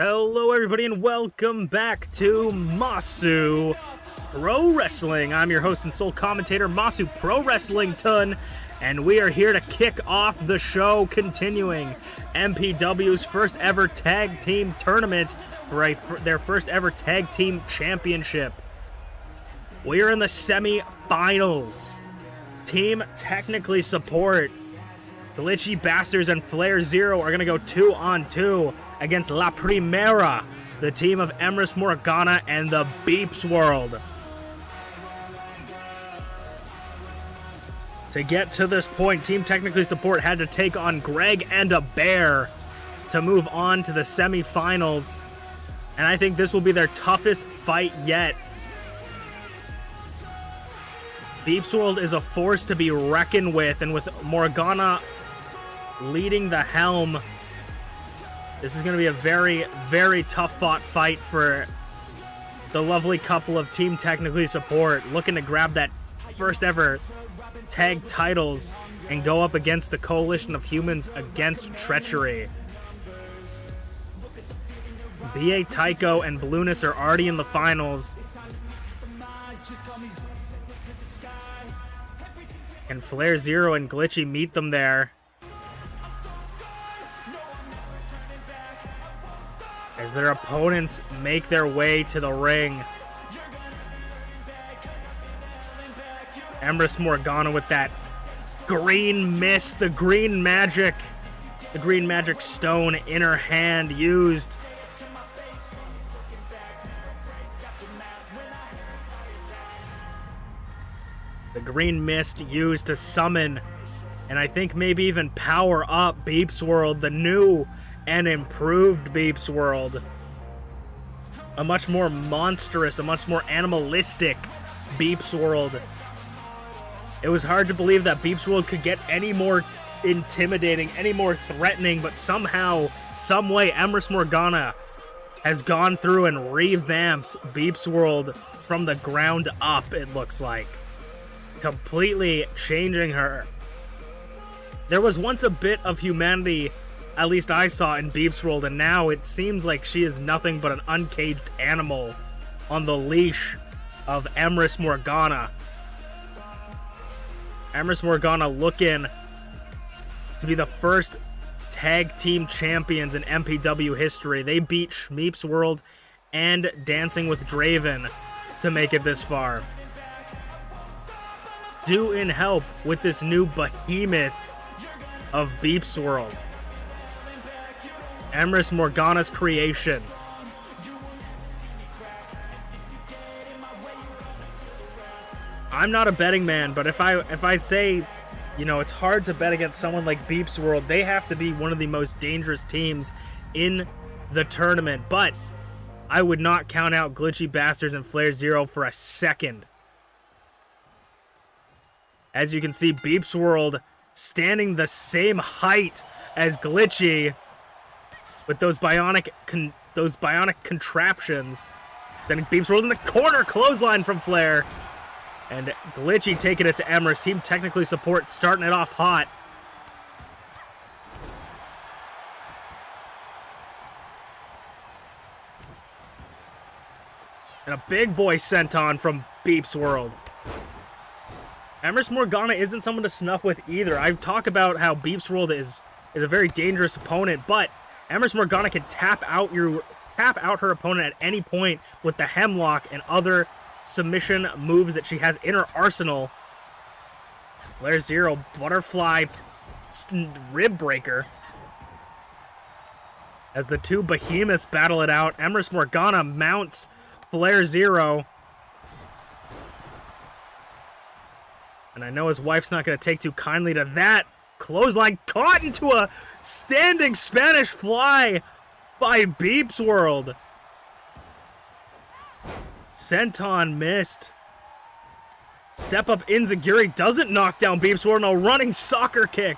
Hello everybody and welcome back to Masu Pro Wrestling. I'm your host and sole commentator, Masu Pro Wrestling Ton, and we are here to kick off the show, continuing MPW's first ever tag team tournament for their first ever tag team championship. We are in the semi-finals. Team Technically Support, GlitchyBasturds and FlairZero are going to go 2-on-2 against La Primera, the team of Emrys Morgana and the MintyClovers. To get to this point, Team Technically Support had to take on Greg and a Bear to move on to the semi-finals, and I think this will be their toughest fight yet. MintyClovers is a force to be reckoned with, and with Morgana leading the helm, this is going to be a very, very tough-fought fight for the lovely couple of Team Technically Support, looking to grab that first-ever tag titles and go up against the coalition of humans against treachery. BA Tycho and Blueness are already in the finals, and FlairZero and Glitchy meet them there as their opponents make their way to the ring. Emrys Morgana with that green mist, the green magic stone in her hand used. The green mist used to summon, and I think maybe even power up MintyClovers, the new and improved MintyClovers. A much more monstrous, a much more animalistic MintyClovers. It was hard to believe that MintyClovers could get any more intimidating, any more threatening, but somehow, someway, Emrys Morgana has gone through and revamped MintyClovers from the ground up, it looks like. Completely changing her. There was once a bit of humanity, at least I saw, in MintyClovers, and now it seems like she is nothing but an uncaged animal on the leash of Emrys Morgana. Emrys Morgana looking to be the first tag team champions in MPW history. They beat ShmeepsWorld and DancingWithDraven to make it this far. Due in help with this new behemoth of MintyClovers. Emrys Morgana's creation. I'm not a betting man, but if I say, you know, it's hard to bet against someone like MintyClovers, they have to be one of the most dangerous teams in the tournament. But I would not count out GlitchyBasturds and FlairZero for a second. As you can see, MintyClovers standing the same height as Glitchy with those bionic contraptions. Sending MintyClovers in the corner, clothesline from Flair. And Glitchy taking it to Emrys. Team Technically Support starting it off hot. And a big boy senton from MintyClovers. Emrys Morgana isn't someone to snuff with either. I've talked about how MintyClovers is a very dangerous opponent, but Emrys Morgana can tap out her opponent at any point with the hemlock and other submission moves that she has in her arsenal. FlairZero butterfly rib breaker. As the two behemoths battle it out, Emrys Morgana mounts FlairZero. And I know his wife's not going to take too kindly to that. Clothesline caught into a standing Spanish fly by MintyClovers. Senton missed. Step up Inzaguri doesn't knock down MintyClovers. No, running soccer kick.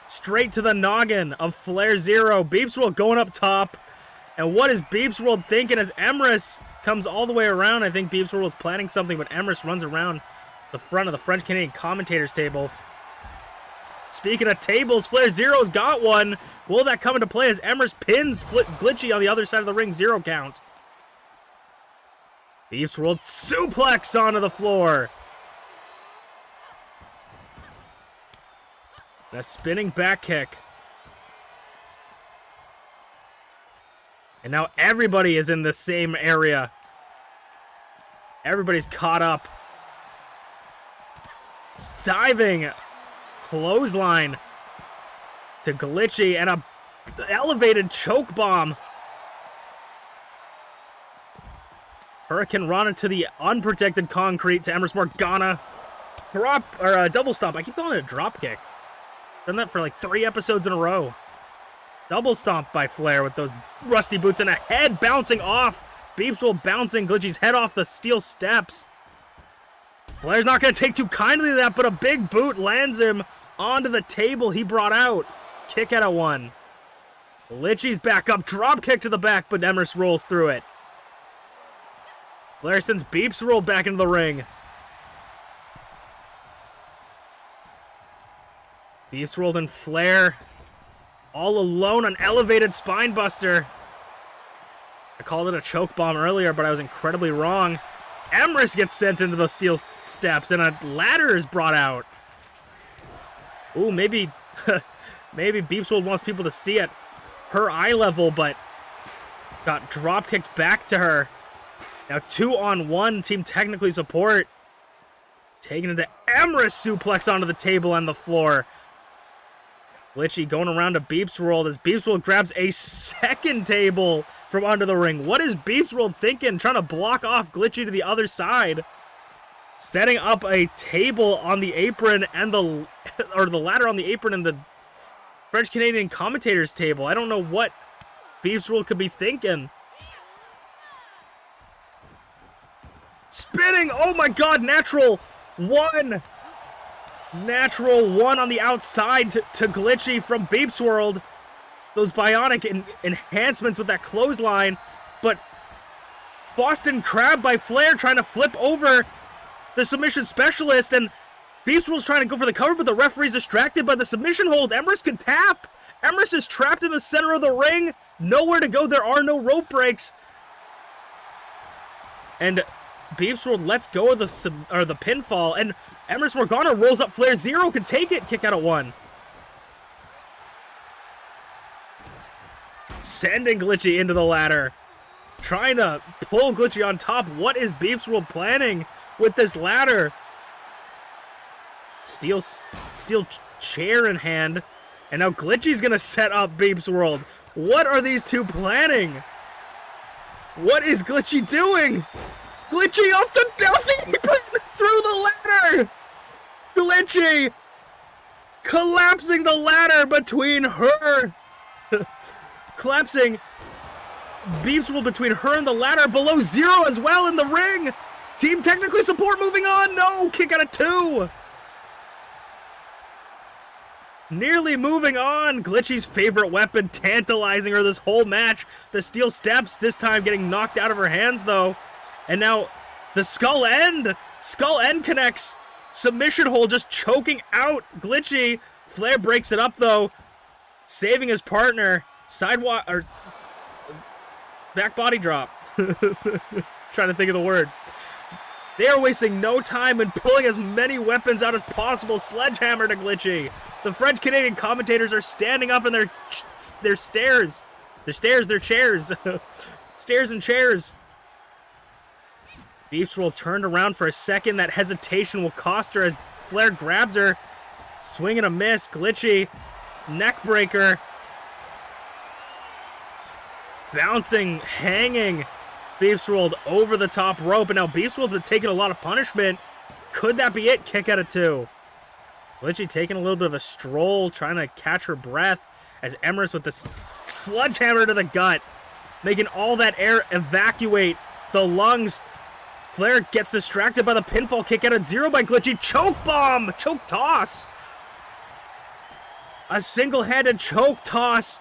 Straight to the noggin of FlairZero. MintyClovers going up top. And what is MintyClovers thinking as Emrys comes all the way around? I think MintyClovers was planning something, but Emrys runs around the front of the French-Canadian commentators table. Speaking of tables, FlairZero's got one. Will that come into play as Emrys pins Glitchy on the other side of the ring? 0 count. ShmeepsWorld suplex onto the floor. A spinning back kick. And now everybody is in the same area. Everybody's caught up. Diving clothesline to Glitchy and a elevated choke bomb. Hurricane Rana to the unprotected concrete to Emrys Morgana. Drop, or a double stomp. I keep calling it a drop kick. Done that for like 3 episodes in a row. Double stomp by Flair with those rusty boots and a head bouncing off. ShmeepsWorld bouncing Glitchy's head off the steel steps. Flair's not going to take too kindly to that, but a big boot lands him onto the table he brought out. Kick out of 1. Glitchy's back up, drop kick to the back, but Emrys rolls through it. Flair sends ShmeepsWorld back into the ring. ShmeepsWorld and Flair all alone on elevated spine buster. I called it a choke bomb earlier, but I was incredibly wrong. Emrys gets sent into the steel steps, and a ladder is brought out. Ooh, maybe ShmeepsWorld wants people to see at her eye level, but got drop kicked back to her. Now 2-on-1 team technically support. Taken into Emrys suplex onto the table and the floor. Glitchy going around to ShmeepsWorld as ShmeepsWorld grabs a second table from under the ring. What is ShmeepsWorld thinking? Trying to block off Glitchy to the other side. Setting up a table on the apron and the ladder on the apron and the French-Canadian commentators table. I don't know what ShmeepsWorld could be thinking. Spinning! Oh my god, natural 1! Natural 1 on the outside to Glitchy from ShmeepsWorld. Those bionic enhancements with that clothesline. But Boston Crab by Flair trying to flip over the submission specialist. And ShmeepsWorld's trying to go for the cover, but the referee's distracted by the submission hold. Emrys can tap. Emrys is trapped in the center of the ring. Nowhere to go. There are no rope breaks. And ShmeepsWorld lets go of the pinfall. And Emrys Morgana rolls up FlairZero, can take it. Kick out at 1. Sending Glitchy into the ladder. Trying to pull Glitchy on top. What is ShmeepsWorld planning with this ladder? Steel chair in hand. And now Glitchy's going to set up ShmeepsWorld. What are these two planning? What is Glitchy doing? Glitchy off the apron through the ladder! Glitchy collapsing the ladder between her. Collapsing ShmeepsWorld between her and the ladder. Below 0 as well in the ring. Team technically support moving on. No, kick out of 2. Nearly moving on. Glitchy's favorite weapon, tantalizing her this whole match. The steel steps, this time getting knocked out of her hands though. And now the skull end. Skull end connects. Submission hold just choking out Glitchy. Flair breaks it up though. Saving his partner. Sidewalk or back body drop. Trying to think of the word. They are wasting no time in pulling as many weapons out as possible. Sledgehammer to Glitchy. The French-Canadian commentators are standing up in their stairs. Their chairs. Stairs and chairs. ShmeepsWorld turned around for a second. That hesitation will cost her as Flair grabs her. Swing and a miss. Glitchy. Neck breaker. Bouncing, hanging ShmeepsWorld over the top rope. And now ShmeepsWorld's been taking a lot of punishment. Could that be it? Kick out of 2. Glitchy taking a little bit of a stroll, trying to catch her breath as Emrys with the sledgehammer to the gut, making all that air evacuate the lungs. Flair gets distracted by the pinfall kick out at 0 by Glitchy. Choke bomb! Choke toss! A single-handed choke toss.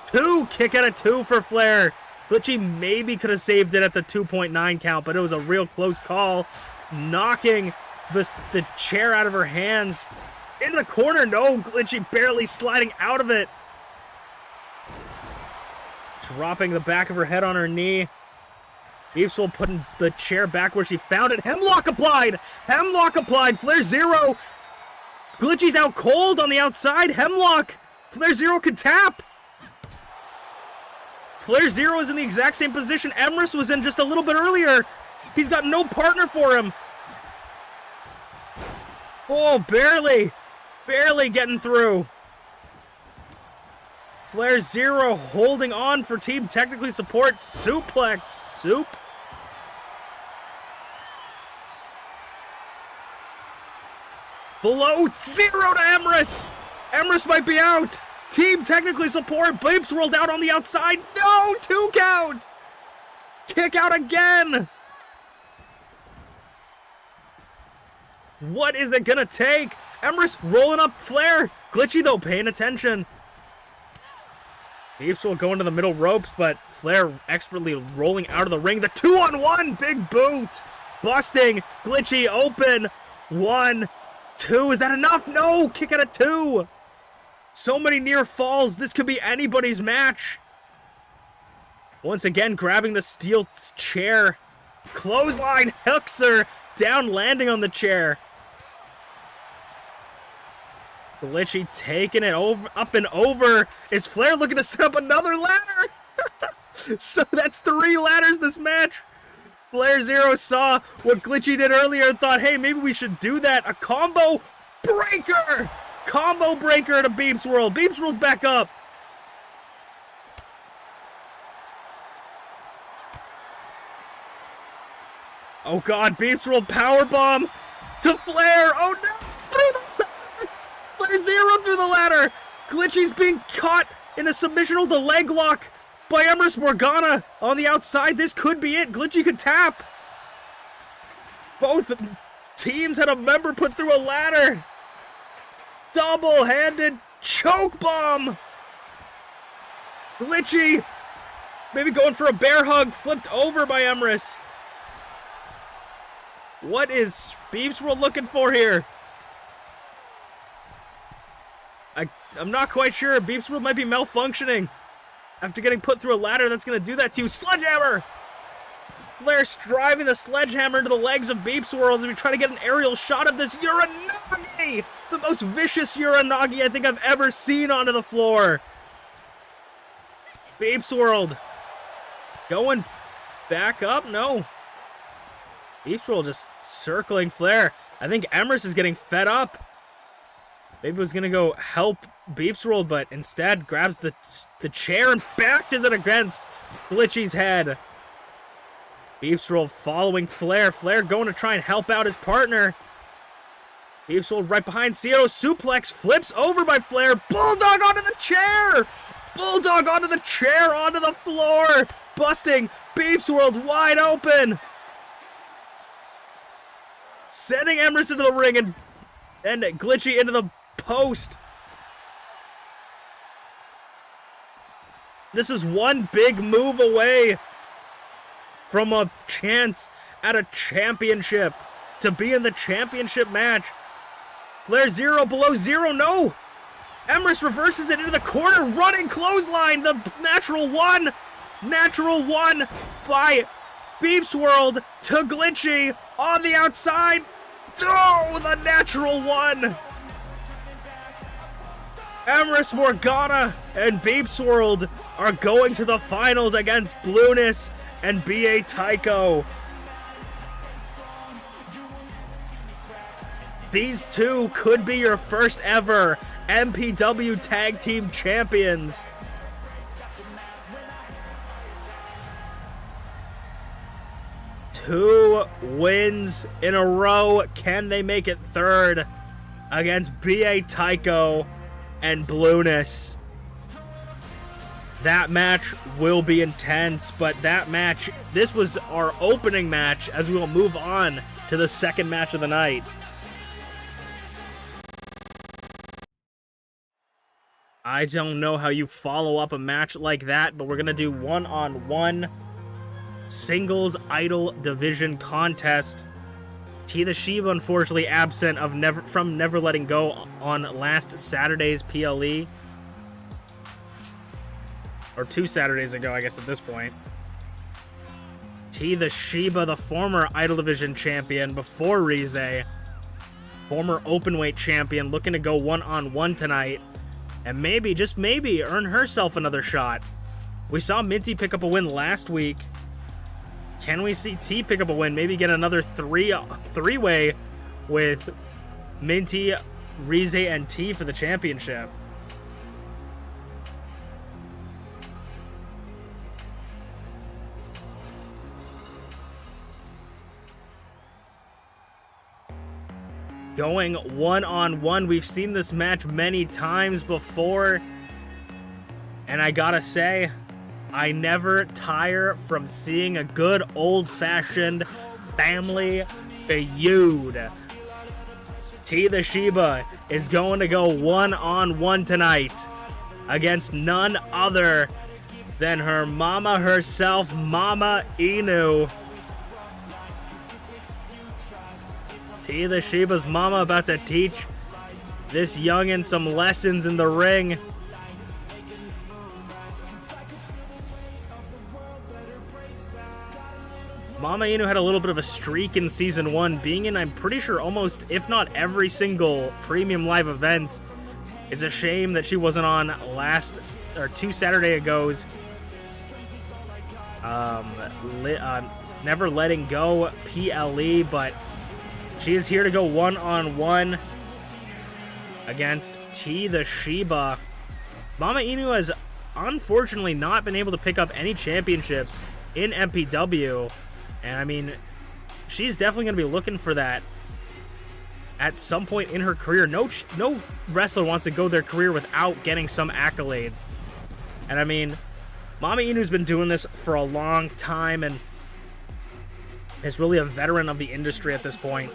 2, kick out of 2 for Flair. Glitchy maybe could have saved it at the 2.9 count, but it was a real close call. Knocking the chair out of her hands. Into the corner. No, Glitchy barely sliding out of it. Dropping the back of her head on her knee. BeepsWorld putting the chair back where she found it. Hemlock applied. Hemlock applied. FlairZero. Glitchy's out cold on the outside. Hemlock. FlairZero could tap. FlairZero is in the exact same position Emrys was in just a little bit earlier. He's got no partner for him. Oh, barely. Barely getting through. FlairZero holding on for team technically support. Suplex. Soup. Below 0 to Emrys. Emrys might be out. Team technically support. BeepsWorld out on the outside. No, 2 count. Kick out again. What is it gonna take? Emrys rolling up Flair. Glitchy though, paying attention. BeepsWorld going to the middle ropes, but Flair expertly rolling out of the ring. The 2-on-1, big boot. Busting, Glitchy open. 1, 2, is that enough? No, kick out of 2. So many near falls, this could be anybody's match. Once again, grabbing the steel chair. Clothesline hooks her down, landing on the chair. Glitchy taking it over, up and over. Is Flair looking to set up another ladder? So that's 3 ladders this match. FlairZero saw what Glitchy did earlier and thought, hey, maybe we should do that. A combo breaker. Combo breaker to BeepsWorld. BeepsWorld's back up. Oh God, BeepsWorld powerbomb to Flair. Oh no, through the ladder. FlairZero through the ladder. Glitchy's being caught in a submissional to leg lock by Emrys Morgana on the outside. This could be it. Glitchy could tap. Both teams had a member put through a ladder. Double-handed choke bomb. Glitchy maybe going for a bear hug, flipped over by Emrys. What is BeepsWorld looking for here? I'm not quite sure. BeepsWorld might be malfunctioning. After getting put through a ladder, that's going to do that to you. Sledgehammer! Flair driving the sledgehammer into the legs of BeepsWorld as we try to get an aerial shot of this Uranagi! The most vicious Uranagi I think I've ever seen onto the floor. BeepsWorld going back up? No. BeepsWorld just circling Flair. I think Emrys is getting fed up. Maybe was going to go help BeepsWorld, but instead grabs the chair and bashes it against Glitchy's head. BeepsWorld following Flair. Flair going to try and help out his partner. BeepsWorld right behind. Ciruam suplex, flips over by Flair. Bulldog onto the chair! Bulldog onto the chair, onto the floor! Busting BeepsWorld wide open! Sending Emrys into the ring and Glitchy into the post. This is one big move away from a chance at a championship, to be in the championship match. FlairZero below 0, no! Emrys reverses it into the corner, running clothesline, the natural one by BeepsWorld to Glitchy on the outside. Oh, the natural one! Emrys Morgana and BeepsWorld are going to the finals against Blueness and B.A. Tycho. These two could be your first ever MPW Tag Team Champions. Two wins in a row. Can they make it third against B.A. Tycho and Blueness? That match will be intense, but that match, this was our opening match as we will move on to the second match of the night. I don't know how you follow up a match like that, but we're going to do one-on-one singles idol division contest. TeaTheShiba, unfortunately, absent of Never Letting Go on last Saturday's PLE. Or 2 Saturdays ago, I guess, at this point. TeaTheShiba, the former Idol Division champion before Rize. Former openweight champion, looking to go one-on-one tonight. And maybe, just maybe, earn herself another shot. We saw Minty pick up a win last week. Can we see T pick up a win? Maybe get another three-way with Minty, Rize, and T for the championship. Going one-on-one. We've seen this match many times before. And I gotta say, I never tire from seeing a good old-fashioned family feud. TeaTheShiba is going to go one-on-one tonight against none other than her mama herself, MamaInu. TeaTheShiba's mama about to teach this youngin' some lessons in the ring. MamaInu had a little bit of a streak in Season 1, being in, I'm pretty sure, almost, if not every single premium live event. It's a shame that she wasn't on last, or 2 Saturday ago's Never Letting Go PLE, but she is here to go one-on-one against TeaTheShiba. MamaInu has unfortunately not been able to pick up any championships in MPW. And I mean, she's definitely going to be looking for that at some point in her career. No wrestler wants to go their career without getting some accolades. And I mean, MamaInu's been doing this for a long time and is really a veteran of the industry at this point.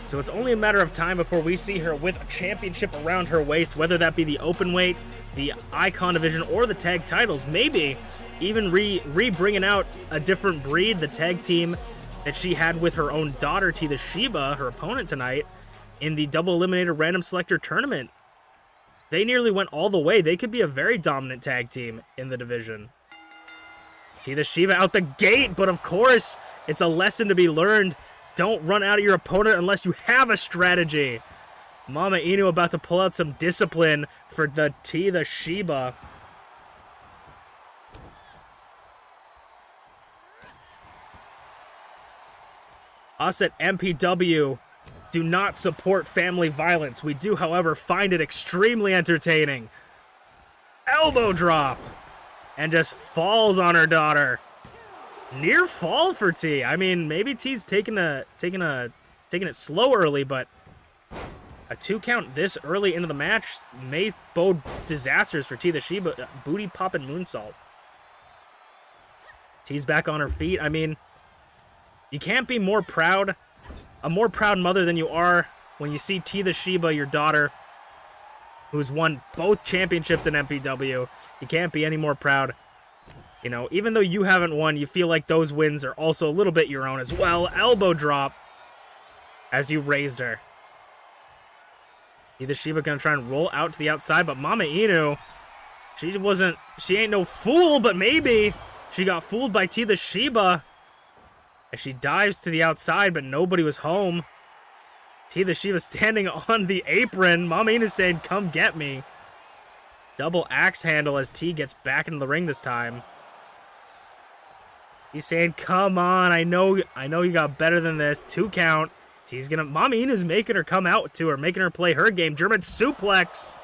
So it's only a matter of time before we see her with a championship around her waist, whether that be the openweight, the Icon division, or the tag titles. Maybe even bringing out a different breed, the tag team that she had with her own daughter, TeaTheShiba, her opponent tonight, in the double eliminator random selector tournament. They nearly went all the way. They could be a very dominant tag team in the division. TeaTheShiba out the gate, but of course, it's a lesson to be learned. Don't run out of your opponent unless you have a strategy. MamaInu about to pull out some discipline for the TeaTheShiba. Us at MPW do not support family violence. We do, however, find it extremely entertaining. Elbow drop. And just falls on her daughter. Near fall for T. I mean, maybe T's taking it slow early, but a 2 count this early into the match may bode disasters for TeaTheShiba. Booty pop and moonsault. T's back on her feet. I mean, you can't be more proud, a more proud mother than you are when you see TeaTheShiba, your daughter, who's won both championships in MPW. You can't be any more proud. You know, even though you haven't won, you feel like those wins are also a little bit your own as well. Elbow drop as you raised her. TeaTheShiba gonna try and roll out to the outside, but MamaInu, she ain't no fool, but maybe she got fooled by TeaTheShiba. As she dives to the outside, but nobody was home. TeaTheShiba standing on the apron. MamaInu saying, come get me. Double axe handle as T gets back into the ring this time. He's saying, come on, I know you got better than this. 2 count. T's gonna, MamaInu's making her come out to her, making her play her game. German suplex.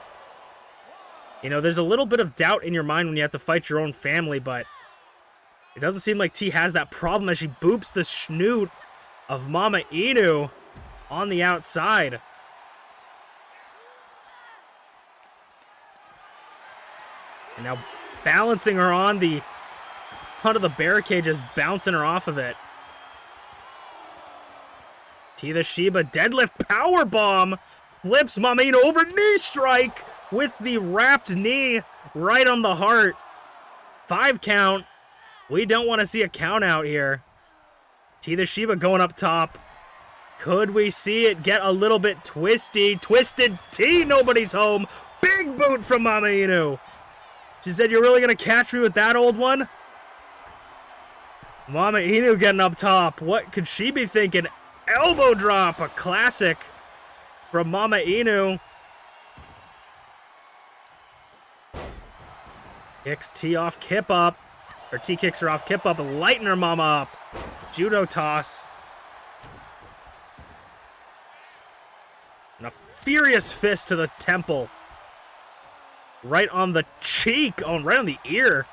You know, there's a little bit of doubt in your mind when you have to fight your own family, but it doesn't seem like T has that problem as she boops the schnoot of MamaInu on the outside. And now balancing her onto the barricade, just bouncing her off of it. TeaTheShiba deadlift powerbomb flips MamaInu over, knee strike with the wrapped knee right on the heart. 5 count. We don't want to see a count out here. TeaTheShiba going up top. Could we see it get a little bit twisty? Twisted T, nobody's home. Big boot from MamaInu. She said, "You're really going to catch me with that, old one?" MamaInu getting up top. What could she be thinking? Elbow drop, a classic from MamaInu. Kicks T off, kip up. Or T kicks her off, kip up, and lighten her mama up. Judo toss. And a furious fist to the temple. Right on the cheek. Oh, right on the ear.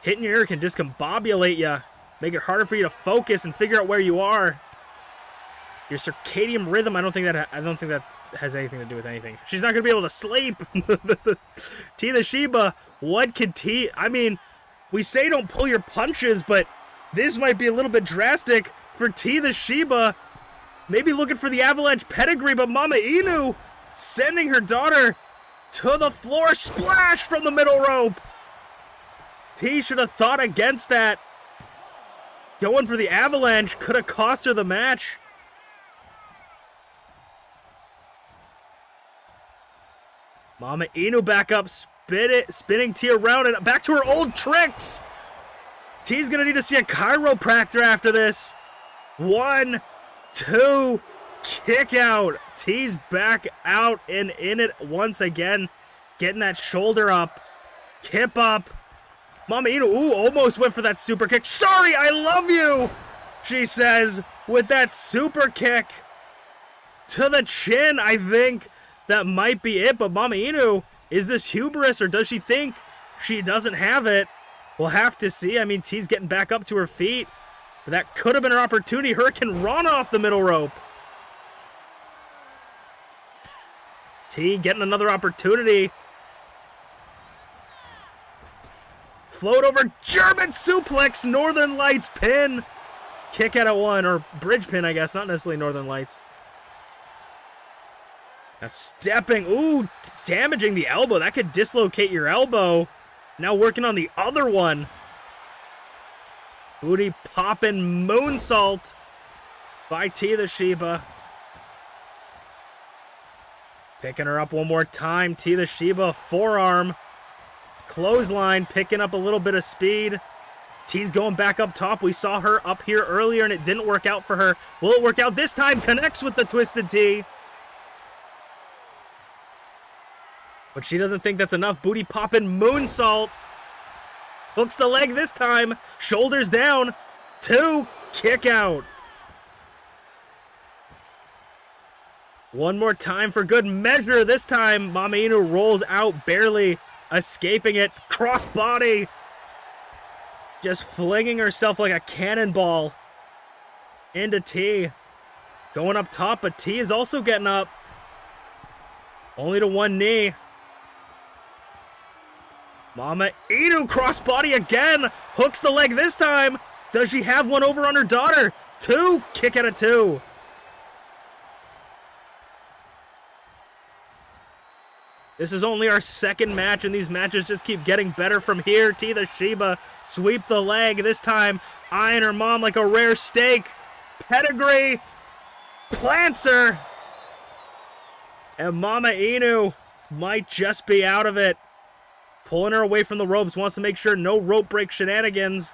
Hitting your ear can discombobulate you. Make it harder for you to focus and figure out where you are. Your circadian rhythm, I don't think that has anything to do with anything. She's not going to be able to sleep. TeaTheShiba, what could T... I mean, we say don't pull your punches, but this might be a little bit drastic for TeaTheShiba. Maybe looking for the avalanche pedigree, but MamaInu sending her daughter to the floor. Splash from the middle rope. T should have thought against that. Going for the avalanche could have cost her the match. MamaInu back up, spinning T around and back to her old tricks. T's gonna need to see a chiropractor after this. 1, 2, kick out. T's back out and in it once again. Getting that shoulder up. Kip up. MamaInu, ooh, almost went for that super kick. "Sorry, I love you," she says, with that super kick to the chin. I think that might be it, but MamaInu, is this hubris or does she think she doesn't have it? We'll have to see. I mean, T's getting back up to her feet. But that could have been her opportunity. Hurricane Rana off the middle rope. T getting another opportunity. Float over, German suplex, Northern Lights pin. Kick out at 1, or bridge pin, I guess, not necessarily Northern Lights. Now stepping, ooh, damaging the elbow. That could dislocate your elbow. Now working on the other one. Booty popping moonsault by TeaTheShiba. Picking her up one more time. TeaTheShiba, forearm. Clothesline, picking up a little bit of speed. T's going back up top. We saw her up here earlier and it didn't work out for her. Will it work out this time? Connects with the twisted T. But she doesn't think that's enough. Booty popping moonsault. Hooks the leg this time. Shoulders down. 2, kick out. One more time for good measure. This time, MamaInu rolls out, barely escaping it. Cross body. Just flinging herself like a cannonball into T. Going up top, but T is also getting up. Only to one knee. MamaInu crossbody again. Hooks the leg this time. Does she have one over on her daughter? 2, kick out of 2. This is only our second match, and these matches just keep getting better from here. TeaTheShiba sweep the leg. This time, eyeing her mom like a rare steak. Pedigree. Plants her. And MamaInu might just be out of it. Pulling her away from the ropes. Wants to make sure no rope break shenanigans.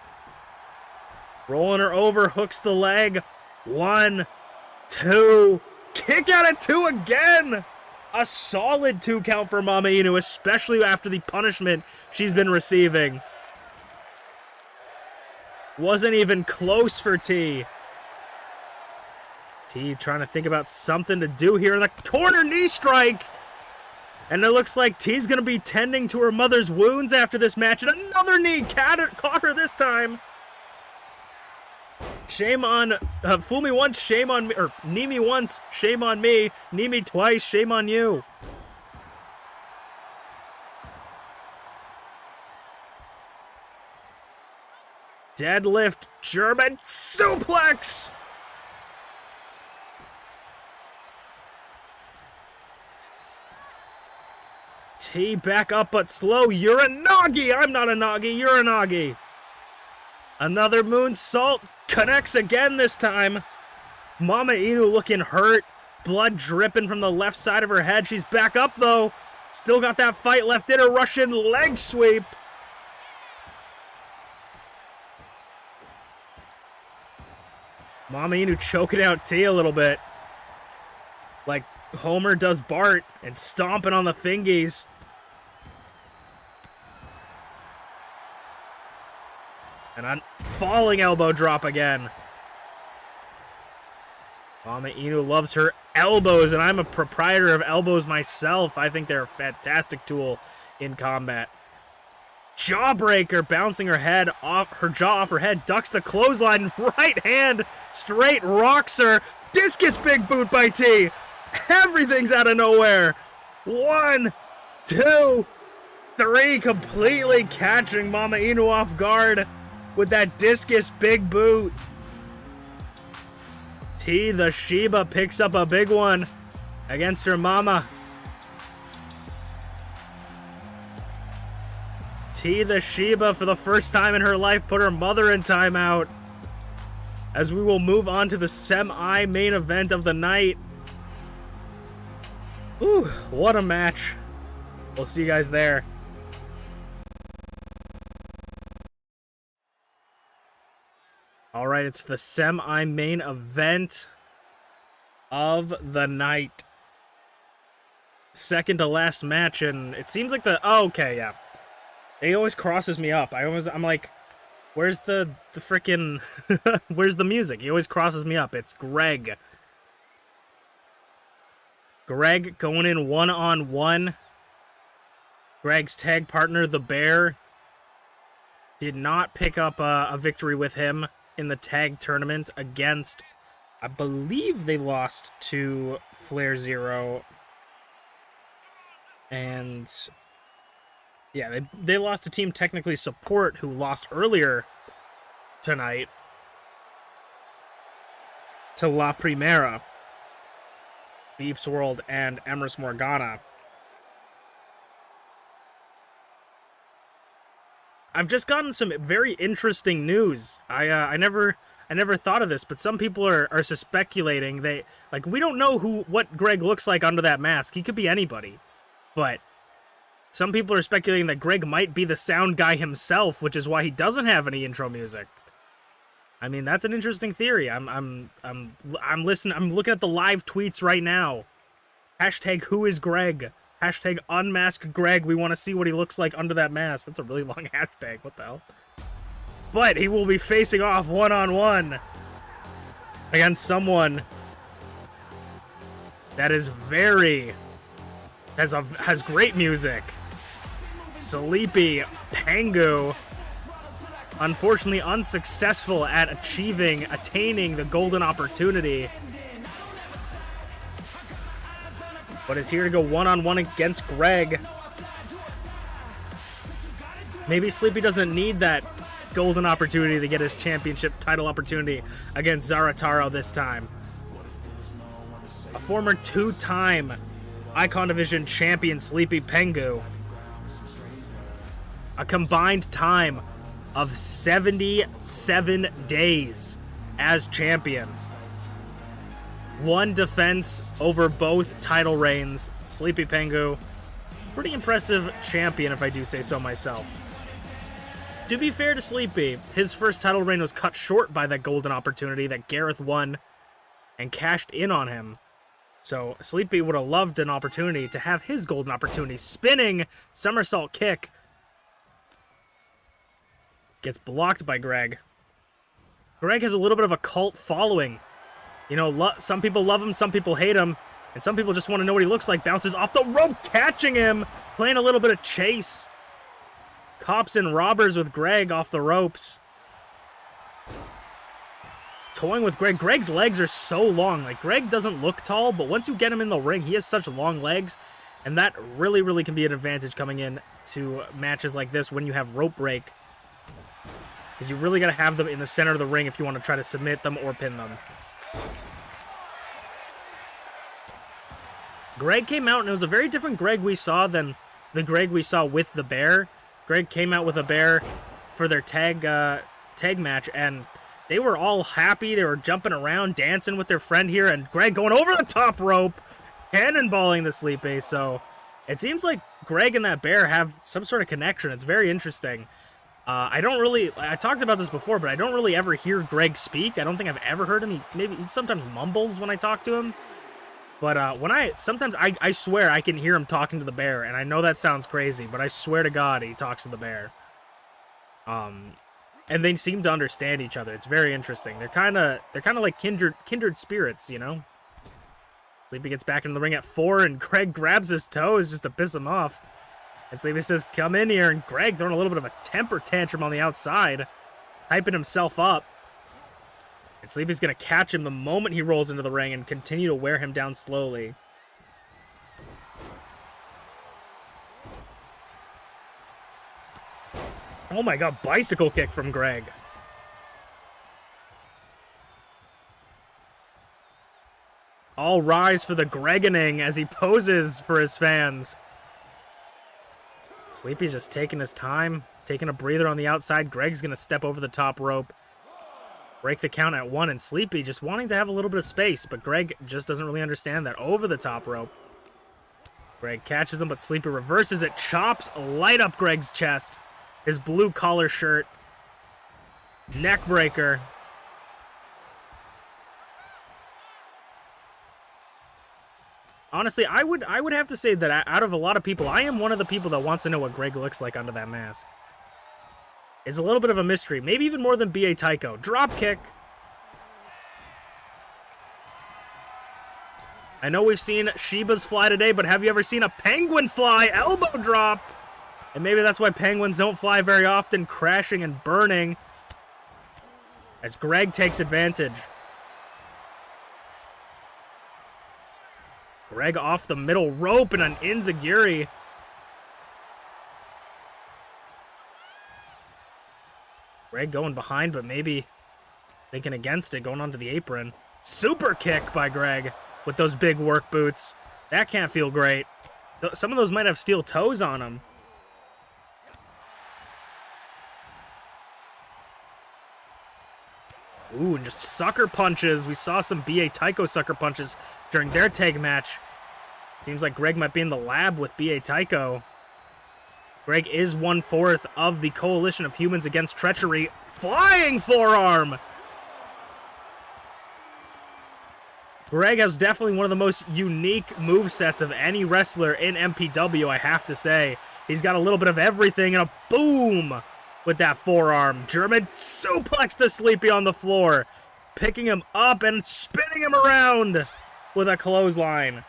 Rolling her over. Hooks the leg. 1, 2. Kick out at 2 again. A solid 2 count for MamaInu, especially after the punishment she's been receiving. Wasn't even close for T. T trying to think about something to do here. The corner knee strike. And it looks like T's going to be tending to her mother's wounds after this match. And another knee caught her this time. Shame on, fool me once, shame on me, or knee me once, shame on me, knee me twice, shame on you. Deadlift, German suplex. T back up but slow. You're a Nagi. I'm not a Nagi. You're a Nagi. Another moonsault. Connects again this time. MamaInu looking hurt. Blood dripping from the left side of her head. She's back up, though. Still got that fight left in her. Russian leg sweep. MamaInu choking out T a little bit. Like Homer does Bart and stomping on the fingies. And a falling elbow drop again. MamaInu loves her elbows, and I'm a proprietor of elbows myself. I think they're a fantastic tool in combat. Jawbreaker, bouncing her head off, her jaw off her head, ducks the clothesline, right hand, straight rocks her. Discus big boot by T. Everything's out of nowhere. 1, 2, 3, completely catching MamaInu off guard with that discus big boot. TeaTheShiba picks up a big one against her mama. TeaTheShiba, for the first time in her life, put her mother in timeout. As we will move on to the semi-main event of the night. Ooh, what a match. We'll see you guys there. All right, it's the semi-main event of the night. Second to last match, and it seems like the... Oh, okay, yeah. He always crosses me up. I'm like, where's the frickin'... where's the music? He always crosses me up. It's Greg. Greg going in one-on-one. Greg's tag partner, the Bear, did not pick up a victory with him in the tag tournament against, I believe they lost to FlairZero. And yeah, they lost to Team Technically Support, who lost earlier tonight to La Primera, ShmeepsWorld, and Emrys Morgana. I've just gotten some very interesting news. I never thought of this, but some people are speculating. We don't know what Greg looks like under that mask. He could be anybody, but some people are speculating that Greg might be the sound guy himself, which is why he doesn't have any intro music. I mean, that's an interesting theory. I'm listening. I'm looking at the live tweets right now. Hashtag who is Greg? Hashtag unmask Greg. We want to see what he looks like under that mask. That's a really long hashtag. What the hell? But he will be facing off one-on-one against someone that is has great music. TheSleepyPengu, unfortunately unsuccessful at attaining the golden opportunity, but is here to go one-on-one against Greg. Maybe Sleepy doesn't need that golden opportunity to get his championship title opportunity against Zarataro this time. A former two-time Icon Division champion, SleepyPengu. A combined time of 77 days as champion. One defense over both title reigns. SleepyPengu, pretty impressive champion, if I do say so myself. To be fair to Sleepy, his first title reign was cut short by that golden opportunity that Garreth won and cashed in on him. So Sleepy would have loved an opportunity to have his golden opportunity. Spinning somersault kick. Gets blocked by Greg. Greg has a little bit of a cult following. You know, some people love him, some people hate him, and some people just want to know what he looks like. Bounces off the rope, catching him, playing a little bit of chase. Cops and robbers with Greg off the ropes. Toying with Greg. Greg's legs are so long. Like, Greg doesn't look tall, but once you get him in the ring, he has such long legs, and that really, really can be an advantage coming in to matches like this when you have rope break. Because you really got to have them in the center of the ring if you want to try to submit them or pin them. Greg came out, and it was a very different Greg we saw than the Greg we saw with the Bear. Greg came out with a Bear for their tag match, and they were all happy. They were jumping around, dancing with their friend here, and Greg going over the top rope, cannonballing the Sleepy. So it seems like Greg and that bear have some sort of connection. It's very interesting. I talked about this before, but I don't really ever hear Greg speak. I don't think I've ever heard him. He sometimes mumbles when I talk to him. But sometimes I swear I can hear him talking to the bear, and I know that sounds crazy, but I swear to God he talks to the bear. And they seem to understand each other. It's very interesting. They're kind of like kindred spirits, you know? Sleepy gets back into the ring at 4, and Greg grabs his toes just to piss him off. And Sleepy says, come in here, and Greg throwing a little bit of a temper tantrum on the outside, hyping himself up. And Sleepy's going to catch him the moment he rolls into the ring and continue to wear him down slowly. Oh my God, bicycle kick from Greg. All rise for the Gregining as he poses for his fans. Sleepy's just taking his time, taking a breather on the outside. Greg's going to step over the top rope, break the count at 1, and Sleepy just wanting to have a little bit of space, but Greg just doesn't really understand that. Over the top rope. Greg catches him, but Sleepy reverses it, chops, light up Greg's chest. His blue collar shirt. Neck breaker. Honestly, I would have to say that out of a lot of people, I am one of the people that wants to know what Greg looks like under that mask. It's a little bit of a mystery. Maybe even more than B.A. Tycho. Drop kick. I know we've seen Shibas fly today, but have you ever seen a penguin fly? Elbow drop. And maybe that's why penguins don't fly very often, crashing and burning. As Greg takes advantage. Greg off the middle rope and an enziguri. Greg going behind, but maybe thinking against it, going onto the apron. Super kick by Greg with those big work boots. That can't feel great. Some of those might have steel toes on them. Ooh, and just sucker punches. We saw some B.A. Tycho sucker punches during their tag match. Seems like Greg might be in the lab with B.A. Tycho. Greg is 1/4 of the Coalition of Humans Against Treachery. Flying forearm! Greg has definitely one of the most unique movesets of any wrestler in MPW, I have to say. He's got a little bit of everything, and a boom with that forearm. German suplex to Sleepy on the floor, picking him up and spinning him around with a clothesline.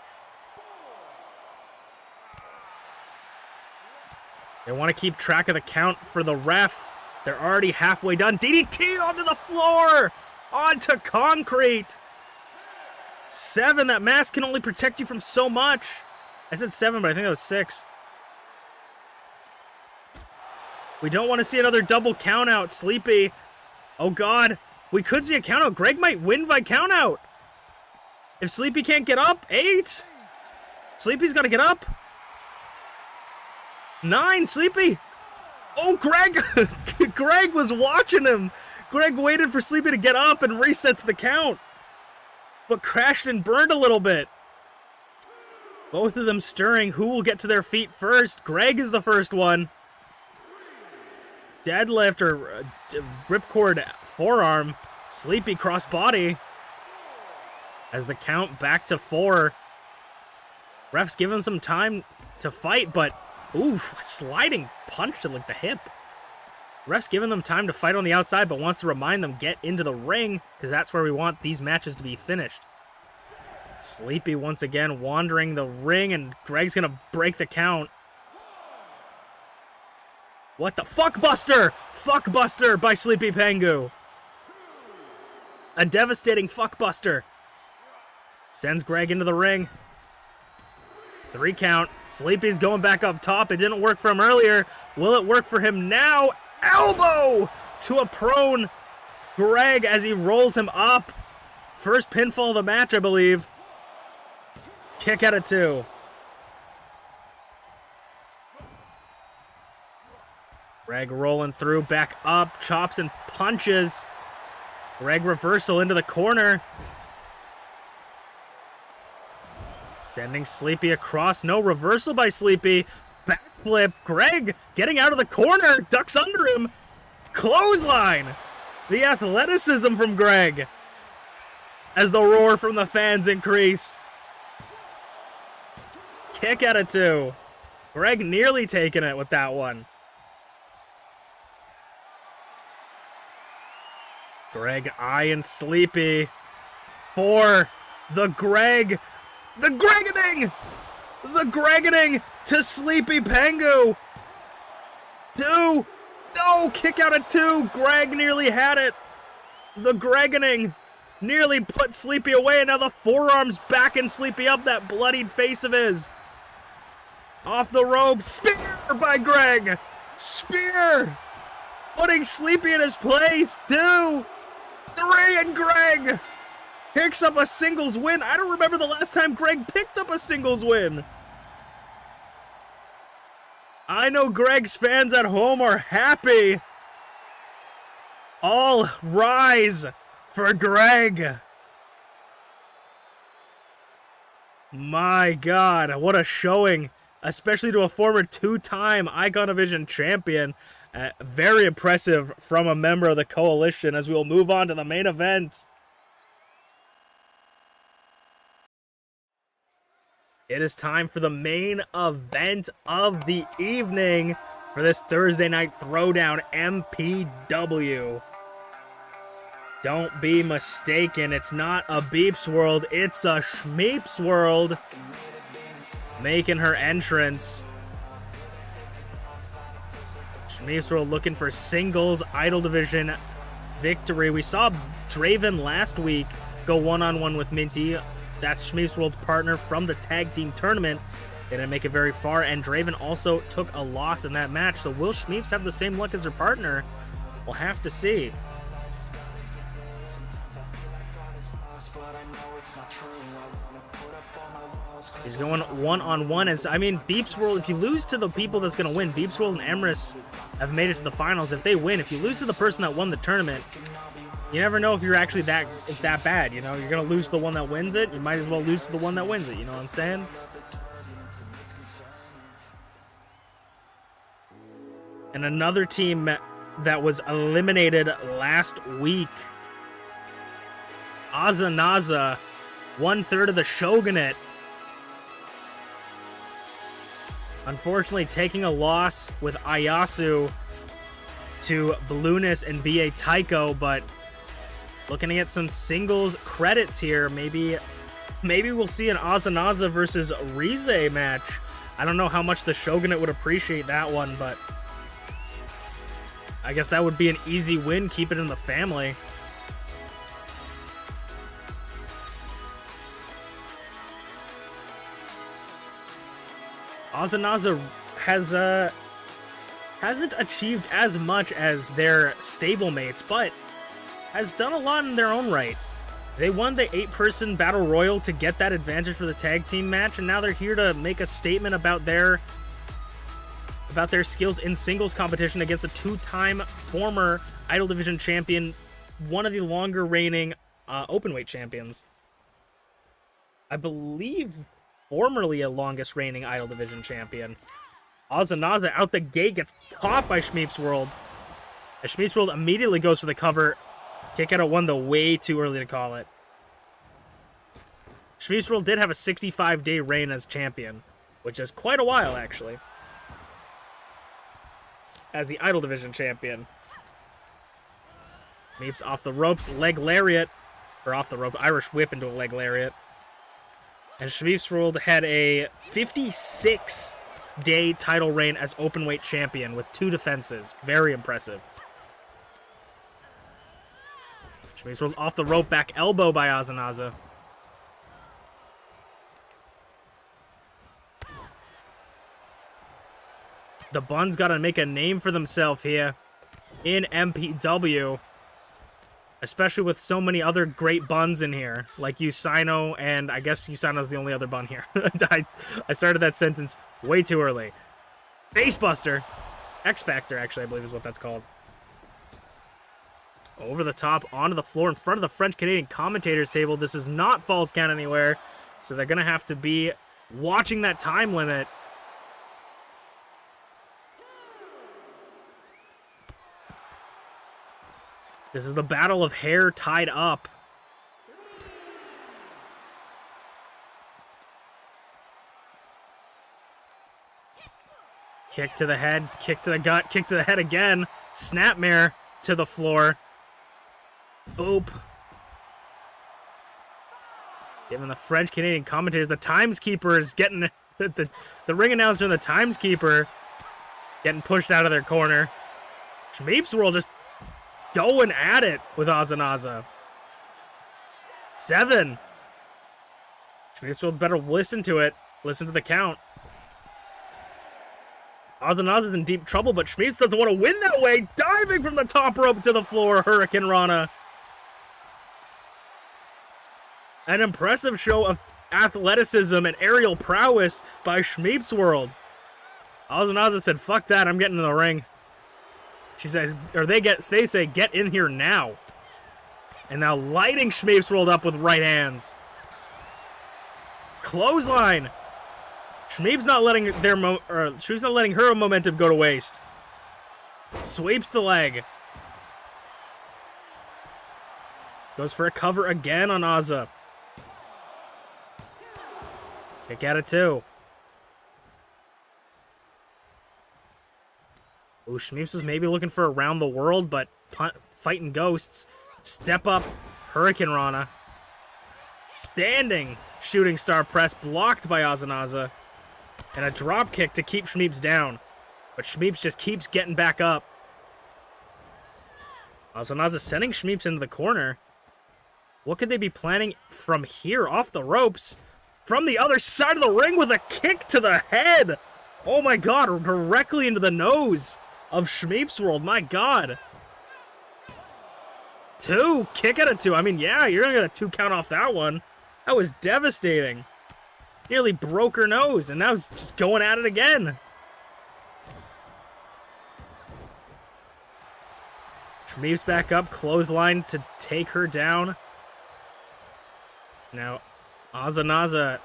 They want to keep track of the count for the ref. They're already halfway done. DDT onto the floor, onto concrete. 7, that mask can only protect you from so much. I said 7, but I think that was 6. We don't want to see another double count out. Sleepy. Oh God, we could see a count out. Greg might win by count out. If Sleepy can't get up, 8. Sleepy's got to get up. 9, Sleepy. Oh, Greg. Greg was watching him. Greg waited for Sleepy to get up and resets the count, but crashed and burned a little bit. Both of them stirring. Who will get to their feet first? Greg is the first one. Deadlift or ripcord forearm. Sleepy crossbody. As the count back to 4. Ref's giving some time to fight, but ooh, sliding punch to like the hip. Ref's giving them time to fight on the outside, but wants to remind them get into the ring, because that's where we want these matches to be finished. Sleepy once again wandering the ring, and Greg's gonna break the count. What the fuck buster? Fuck buster by SleepyPengu. A devastating fuck buster. Sends Greg into the ring. 3 count. Sleepy's going back up top. It didn't work for him earlier. Will it work for him now? Elbow to a prone Greg as he rolls him up. First pinfall of the match, I believe. Kick out of 2. Greg rolling through, back up, chops and punches. Greg reversal into the corner. Sending Sleepy across. No reversal by Sleepy. Backflip. Greg getting out of the corner. Ducks under him. Clothesline. The athleticism from Greg as the roar from the fans increase. Kick out of 2. Greg nearly taking it with that one. Greg eyeing Sleepy for the Greg. The Gregining! The Gregining to SleepyPengu. 2. No, kick out of 2. Greg nearly had it. The Gregining nearly put Sleepy away, and now the forearm's backing Sleepy up, that bloodied face of his. Off the rope. Spear by Greg. Spear. Putting Sleepy in his place. 2, 3, and Greg picks up a singles win. I don't remember the last time Greg picked up a singles win. I know Greg's fans at home are happy. All rise for Greg. My God, what a showing, especially to a former 2-time Iconivision champion. Very impressive from a member of the coalition as we will move on to the main event. It is time for the main event of the evening for this Thursday night throwdown MPW. Don't be mistaken, it's not a BeepsWorld, it's a ShmeepsWorld making her entrance. ShmeepsWorld looking for singles Idol Division victory. We saw Draven last week go one-on-one with Minty. That's ShmeepsWorld's partner from the tag team tournament. They didn't make it very far, and Draven also took a loss in that match. So will Shmeeps have the same luck as her partner? We'll have to see. He's going one-on-one. I mean, BeepsWorld, if you lose to the people that's going to win, BeepsWorld and Emrys have made it to the finals. If they win, if you lose to the person that won the tournament, you never know if you're actually that bad, you know? You're going to lose to the one that wins it. You might as well lose to the one that wins it, you know what I'm saying? And another team that was eliminated last week. Azanaza, 1/3 of the Shogunate. Unfortunately, taking a loss with Ayasu to Blueness and BA Tycho, but looking to get some singles credits here. Maybe we'll see an Azanaza versus Rize match. I don't know how much the Shogunate would appreciate that one, but I guess that would be an easy win. Keep it in the family. Azanaza hasn't achieved as much as their stablemates, but has done a lot in their own right. They won the 8-person Battle Royal to get that advantage for the tag team match, and now they're here to make a statement about their skills in singles competition against a 2-time former Idol Division champion, one of the longer reigning openweight champions. I believe formerly a longest reigning Idol Division champion. Azanaza out the gate gets caught by ShmeepsWorld. As ShmeepsWorld immediately goes for the cover. Kick out at 1 though, way too early to call it. ShmeepsWorld did have a 65-day reign as champion, which is quite a while actually. As the Idol Division champion. Shmeeps off the ropes, leg lariat. Or off the rope, Irish whip into a leg lariat. And ShmeepsWorld had a 56-day title reign as openweight champion with 2 defenses. Very impressive. ShmeepsWorld off the rope, back elbow by Azanaza. The Buns got to make a name for themselves here in MPW. Especially with so many other great buns in here, like Usino, and I guess Usino's the only other bun here. I started that sentence way too early. Facebuster. X Factor, actually, I believe is what that's called. over the top, onto the floor in front of the French-Canadian commentators table. This is not falls count anywhere, so they're going to have to be watching that time limit. This is the battle of hair tied up. Kick to the head, kick to the gut, kick to the head again. Snapmare to the floor. Oop. Giving the French-Canadian commentators, the timeskeeper is getting, the ring announcer and the timeskeeper getting pushed out of their corner. ShmeepsWorld just going at it with Ozanaza. 7. ShmeepsWorld's better listen to it. Listen to the count. Ozanaza's in deep trouble, but Shmeeps doesn't want to win that way. Diving from the top rope to the floor, Hurricane Rana. An impressive show of athleticism and aerial prowess by ShmeepsWorld. Ozanaza said, fuck that, I'm getting in the ring. She says, or they say, get in here now. And now lighting ShmeepsWorld up with right hands. Clothesline. Shmeep's not letting Shmeep's not letting her momentum go to waste. Sweeps the leg. Goes for a cover again on Ozza. Kick out of 2. Ooh, Shmeeps was maybe looking for around the world, but fighting ghosts. Step up, Hurricane Rana. Standing shooting star press blocked by Ozanaza. And a drop kick to keep Shmeeps down. But Shmeeps just keeps getting back up. Ozanaza sending Shmeeps into the corner. What could they be planning from here off the ropes? From the other side of the ring with a kick to the head. Oh my god, directly into the nose of ShmeepsWorld. My god. 2, kick out of 2. I mean, yeah, you're gonna get a 2 count off that one. That was devastating. Nearly broke her nose, and now he's just going at it again. Shmeeps back up, clothesline to take her down. Now, Ozanaza.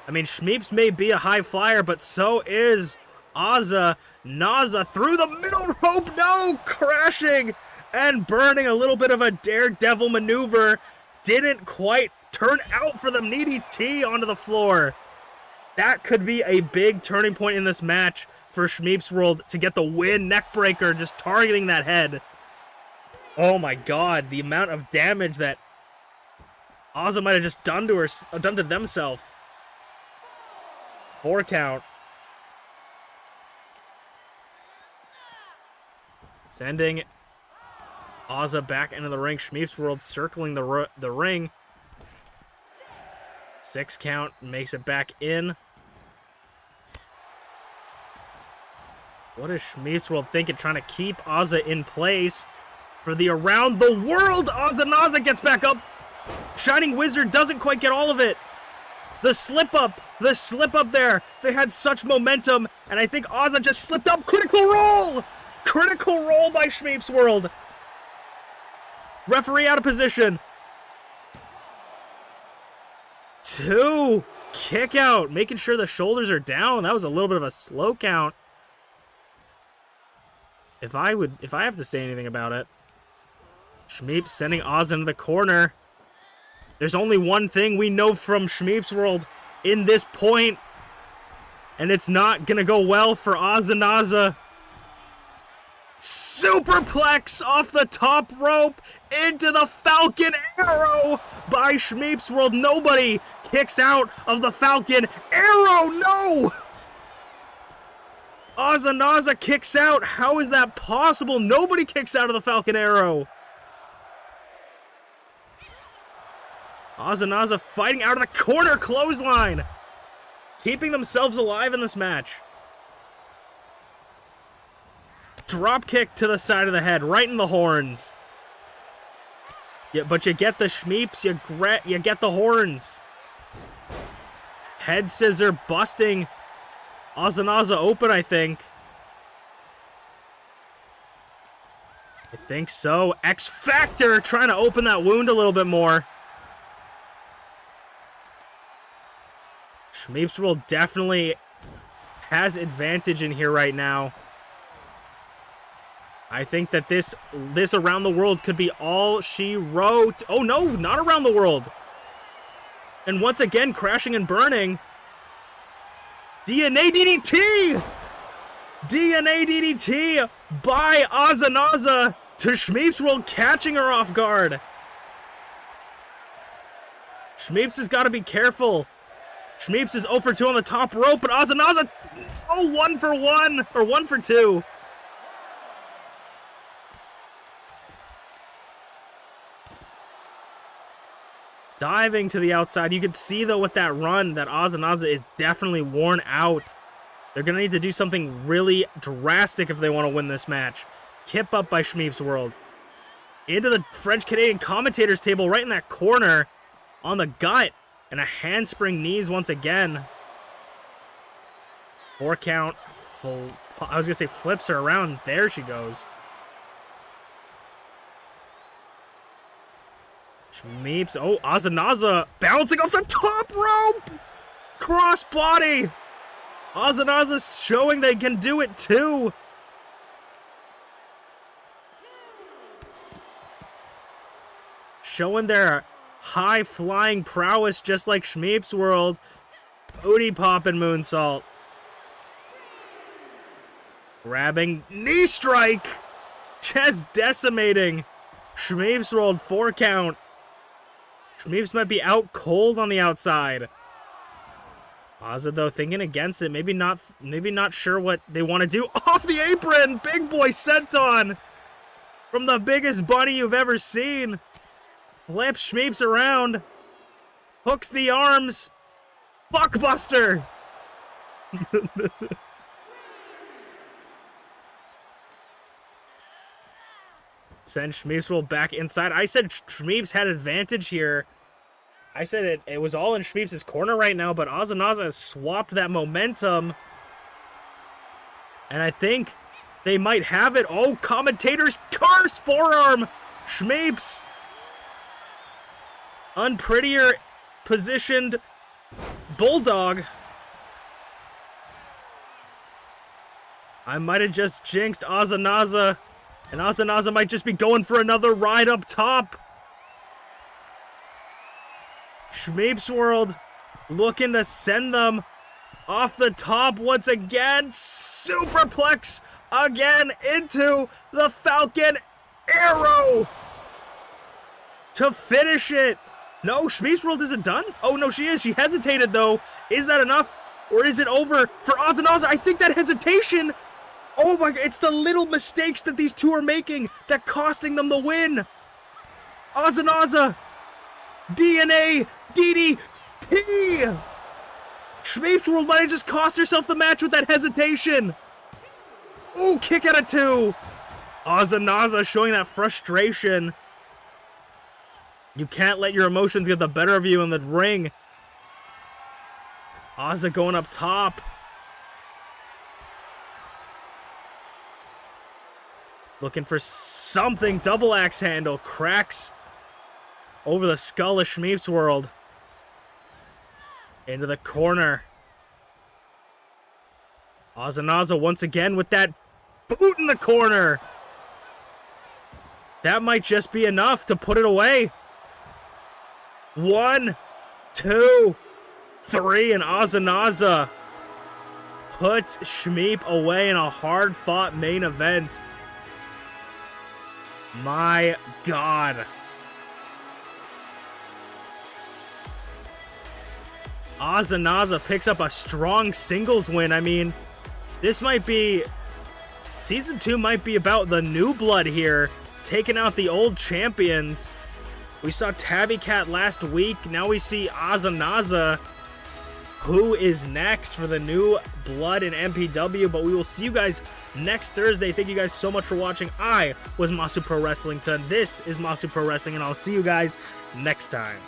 I mean, Shmeeps may be a high flyer, but so is Ozza. Naza through the middle rope, no! Crashing and burning, a little bit of a daredevil maneuver. Didn't quite turn out for the meaty T onto the floor. That could be a big turning point in this match for ShmeepsWorld to get the win. Neckbreaker, just targeting that head. Oh my god, the amount of damage that Ozza might have just done to themselves. 4 count. Sending Ozza back into the ring. ShmeepsWorld circling the ring. 6 count, makes it back in. What is ShmeepsWorld thinking? Trying to keep Ozza in place for the around the world. Ozanaza gets back up. Shining Wizard doesn't quite get all of it. The slip up there. They had such momentum, and I think Ozza just slipped up. Critical roll by ShmeepsWorld. Referee out of position. 2, kick out, making sure the shoulders are down. That was a little bit of a slow count. If I have to say anything about it. Shmeeps sending Ozza into the corner. There's only one thing we know from ShmeepsWorld in this point, and it's not gonna go well for Ozanaza. Superplex off the top rope into the Falcon Arrow by ShmeepsWorld. Nobody kicks out of the Falcon Arrow. No! Ozanaza kicks out. How is that possible? Nobody kicks out of the Falcon Arrow. Ozanaza fighting out of the corner, clothesline. Keeping themselves alive in this match. Drop kick to the side of the head, right in the horns. Yeah, but you get the Shmeeps, you get the horns. Head scissor busting Ozanaza open, I think. I think so. X Factor trying to open that wound a little bit more. ShmeepsWorld definitely has advantage in here right now. I think that this around the world could be all she wrote. Oh no, not around the world. And once again, crashing and burning. DNA DDT! DNA DDT by Azanaza to ShmeepsWorld, catching her off guard. Shmeeps has got to be careful. Shmeeps is 0 for 2 on the top rope, but Azanaza, 1 for 1, or 1 for 2. Diving to the outside. You can see, though, with that run, that Azanaza is definitely worn out. They're going to need to do something really drastic if they want to win this match. Kip up by ShmeepsWorld. Into the French-Canadian commentators table right in that corner. On the gut. And a handspring knees once again. 4 count. I was going to say flips her around. There she goes. Shmeeps. Oh, Azanaza bouncing off the top rope. Crossbody. Azanaza showing they can do it too. Showing their high-flying prowess just like ShmeepsWorld. Booty popping moonsault. Grabbing knee strike. Chest decimating. ShmeepsWorld 4 count. Shmeeps might be out cold on the outside. Aza, though, thinking against it. Maybe not sure what they want to do. Off the apron! Big boy senton! From the biggest bunny you've ever seen. Flips Shmeeps around. Hooks the arms. Buckbuster! Send ShmeepsWorld back inside. I said Shmeeps had advantage here. I said it was all in Shmeeps' corner right now, but Azanaza has swapped that momentum. And I think they might have it. Oh, commentators curse forearm. Shmeeps. Unprettier positioned bulldog. I might have just jinxed Azanaza. And Azanaza might just be going for another ride up top. ShmeepsWorld looking to send them off the top once again. Superplex again into the Falcon Arrow to finish it. No, ShmeepsWorld isn't done. Oh, no, she is. She hesitated, though. Is that enough? Or is it over for Azanaza? I think that hesitation... Oh my god, it's the little mistakes that these two are making that costing them the win. Azanaza. DNA. DDT. ShmeepsWorld might have just cost herself the match with that hesitation. Ooh, kick out of 2. Azanaza showing that frustration. You can't let your emotions get the better of you in the ring. Aza going up top. Looking for something. Double axe handle. Cracks over the skull of ShmeepsWorld. Into the corner. Azanaza once again with that boot in the corner. That might just be enough to put it away. 1, 2, 3, and Azanaza put Shmeep away in a hard-fought main event. My God. Azanaza picks up a strong singles win. I mean, this might be... Season 2 might be about the new blood here, taking out the old champions. We saw Tabby Cat last week. Now we see Azanaza. Who is next for the new blood in MPW? But we will see you guys next Thursday. Thank you guys so much for watching. I was Masu Pro Wrestlington. This is Masu Pro Wrestling, and I'll see you guys next time.